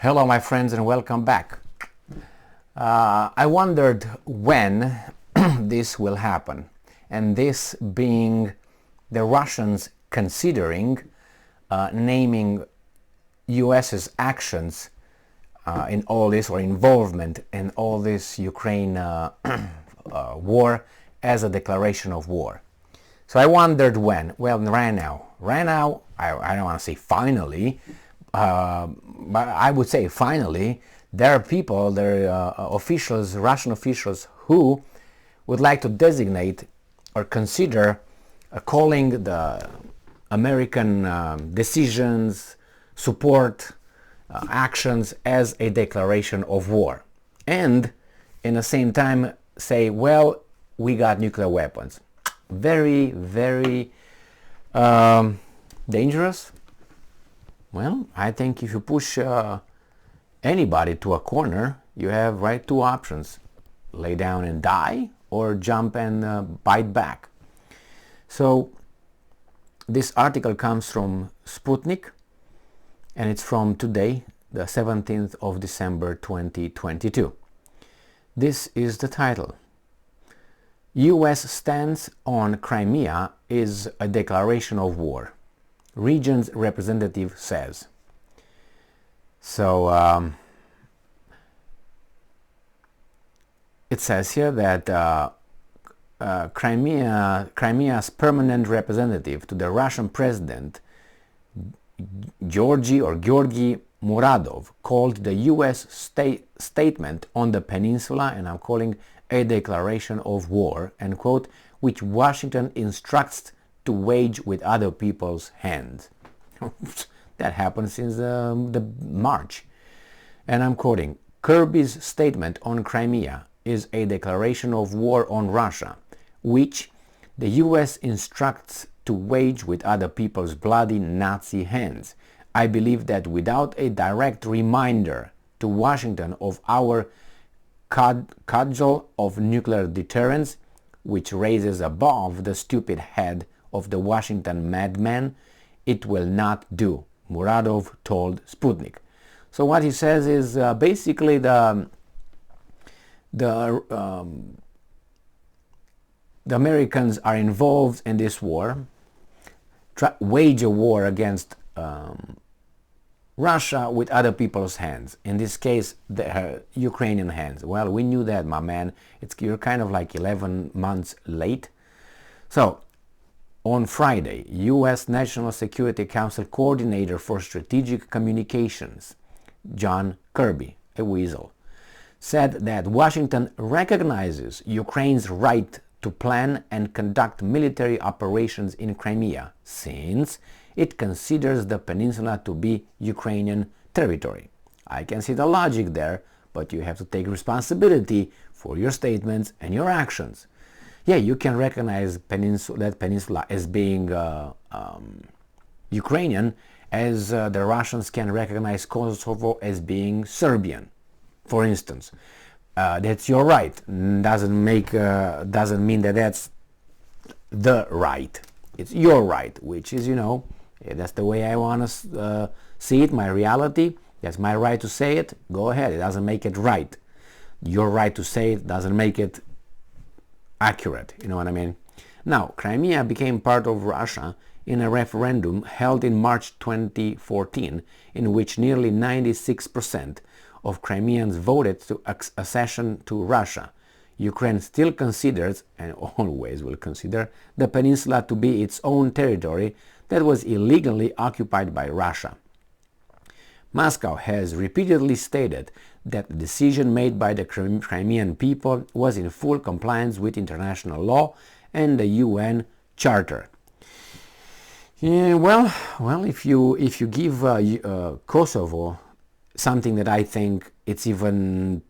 Hello my friends and welcome back. I wondered when this will happen, and this being the Russians considering naming US's actions in all this, or involvement in all this Ukraine war, as a declaration of war. So I wondered when. Well, right now, I don't want to say finally, but I would say finally, there are people, there are officials, Russian officials, who would like to designate or consider calling the American decisions, support, actions as a declaration of war. And in the same time say, well, we got nuclear weapons. Very, very dangerous. Well, I think if you push anybody to a corner, you have two options: lay down and die, or jump and bite back. So this article comes from Sputnik, and it's from today, the 17th of December 2022. This is the title: US stance on Crimea is a declaration of war, region's representative says. So it says here that Crimea's permanent representative to the Russian president, Georgy Muradov, called the US statement on the peninsula, and I'm calling a declaration of war, end quote, which Washington instructs to wage with other people's hands. That happened since the March. And I'm quoting: Kirby's statement on Crimea is a declaration of war on Russia, which the US instructs to wage with other people's bloody Nazi hands. I believe that without a direct reminder to Washington of our cudgel of nuclear deterrence, which raises above the stupid head of the Washington madman, it will not do, Muradov told Sputnik. So what he says is basically the Americans are involved in this war, wage a war against Russia with other people's hands. In this case, the Ukrainian hands. Well, we knew that, my man. You're kind of like 11 months late. So, on Friday, U.S. National Security Council Coordinator for Strategic Communications, John Kirby, a weasel, said that Washington recognizes Ukraine's right to plan and conduct military operations in Crimea, since it considers the peninsula to be Ukrainian territory. I can see the logic there, but you have to take responsibility for your statements and your actions. Yeah, you can recognize that peninsula as being Ukrainian, as the Russians can recognize Kosovo as being Serbian, for instance. That's your right. Doesn't mean that that's the right. It's your right, which is, that's the way I want to see it, my reality. That's my right to say it. Go ahead. It doesn't make it right. Your right to say it doesn't make it accurate. You know what I mean? Now, Crimea became part of Russia in a referendum held in March 2014, in which nearly 96% of Crimeans voted to accession to Russia. Ukraine still considers, and always will consider, the peninsula to be its own territory that was illegally occupied by Russia. Moscow has repeatedly stated that the decision made by the Crimean people was in full compliance with international law and the UN Charter. Yeah, well, if you give Kosovo something that I think it's even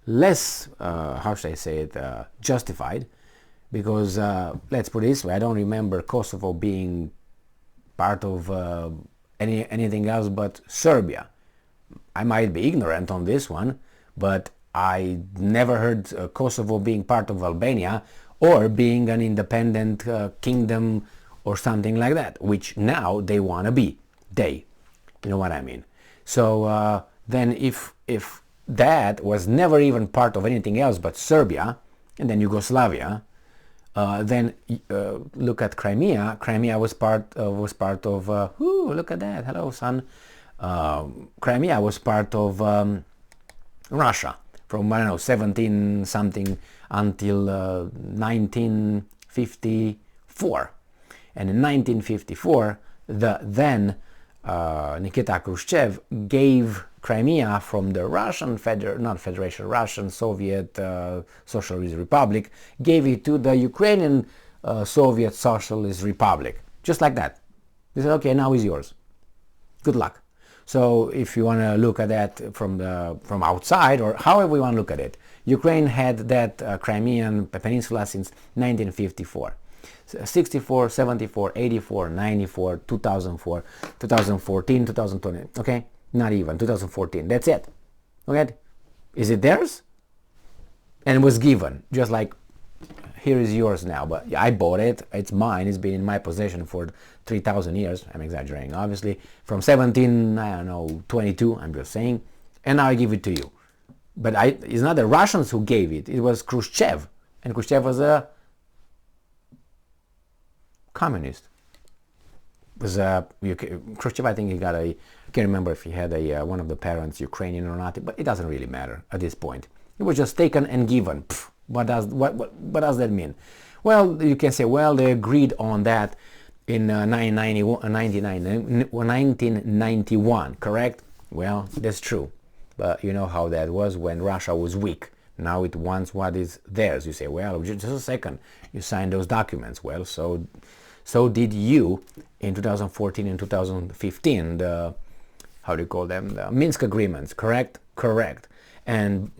less, how should I say it, justified, because let's put it this way: I don't remember Kosovo being part of anything else but Serbia. I might be ignorant on this one, but I never heard Kosovo being part of Albania or being an independent kingdom or something like that, which now they want to be. You know what I mean? So then if that was never even part of anything else but Serbia and then Yugoslavia, then look at Crimea. Crimea was part of. Look at that! Hello, son. Crimea was part of Russia from, I don't know, 17 something until 1954, and in 1954, the then Nikita Khrushchev gave Crimea from the Russian Russian Soviet Socialist Republic, gave it to the Ukrainian Soviet Socialist Republic, just like that. They said, okay, now it's yours. Good luck. So if you want to look at that from outside, or however you want to look at it, Ukraine had that Crimean Peninsula since 1954. 64, 74, 84, 94, 2004, 2014, 2020, okay? Not even, 2014, that's it, okay? Is it theirs? And it was given, just like, here is yours now, but I bought it, it's mine, it's been in my possession for 3,000 years, I'm exaggerating, obviously, from 1722, I'm just saying, and now I give it to you. But it's not the Russians who gave it, it was Khrushchev, and Khrushchev was a communist. Khrushchev, I think he got I can't remember if he had one of the parents Ukrainian or not, but it doesn't really matter at this point. It was just taken and given. Pfft, what does that mean? Well, you can say, well, they agreed on that in 1991, correct? Well, that's true. But you know how that was when Russia was weak. Now it wants what is theirs. You say, well, just a second, you signed those documents. Well, so did you in 2014 and 2015, the, how do you call them, the Minsk agreements, correct? Correct. And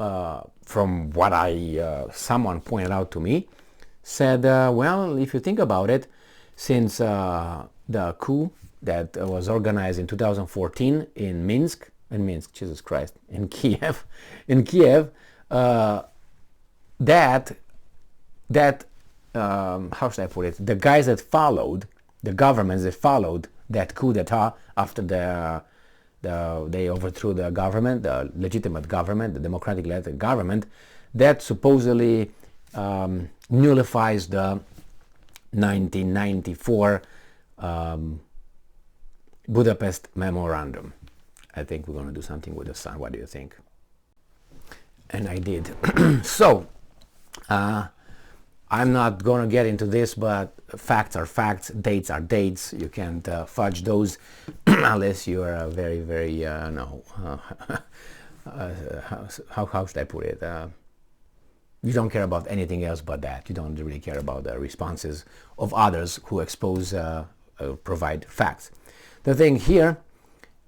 from what someone pointed out to me, said, well, if you think about it, since the coup that was organized in 2014 in Minsk, Jesus Christ, in Kiev, how should I put it? The guys that followed, the governments that followed that coup d'etat after they overthrew the government, the legitimate government, the democratic elected government, that supposedly nullifies the 1994 Budapest Memorandum. I think we're going to do something with the sun. What do you think? And I did. So, I'm not going to get into this, but facts are facts, dates are dates. You can't fudge those unless you are a very, very, how should I put it? You don't care about anything else but that. You don't really care about the responses of others who provide facts. The thing here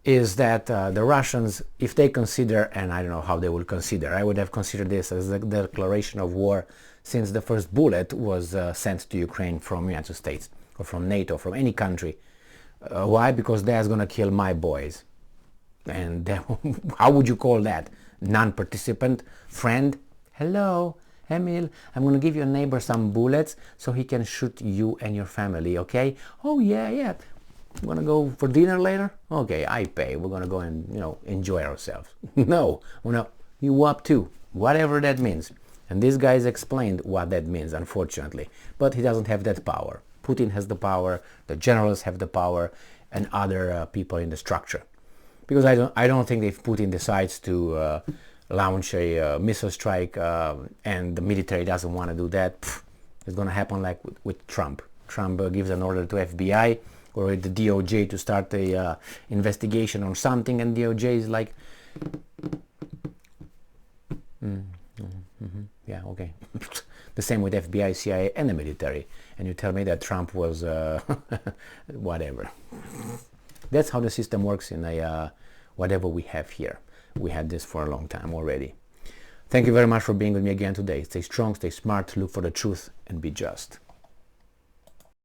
is that the Russians, if they consider, and I don't know how they will consider, I would have considered this as a declaration of war since the first bullet was sent to Ukraine from the United States or from NATO, from any country. Why? Because that's going to kill my boys. And how would you call that? Non-participant? Friend? Hello, Emil, I'm going to give your neighbor some bullets so he can shoot you and your family, okay? Oh, yeah. I'm going to go for dinner later? Okay, I pay. We're going to go and, enjoy ourselves. No, you up too, whatever that means. And this guy's explained what that means, unfortunately. But he doesn't have that power. Putin has the power, the generals have the power, and other people in the structure. Because I don't think if Putin decides to launch a missile strike and the military doesn't want to do that, it's going to happen like with Trump. Trump gives an order to FBI or the DOJ to start a investigation on something, and DOJ is like, yeah, okay. The same with FBI, CIA, and the military. And you tell me that Trump was whatever. That's how the system works in whatever we have here. We had this for a long time already. Thank you very much for being with me again today. Stay strong, stay smart, look for the truth, and be just.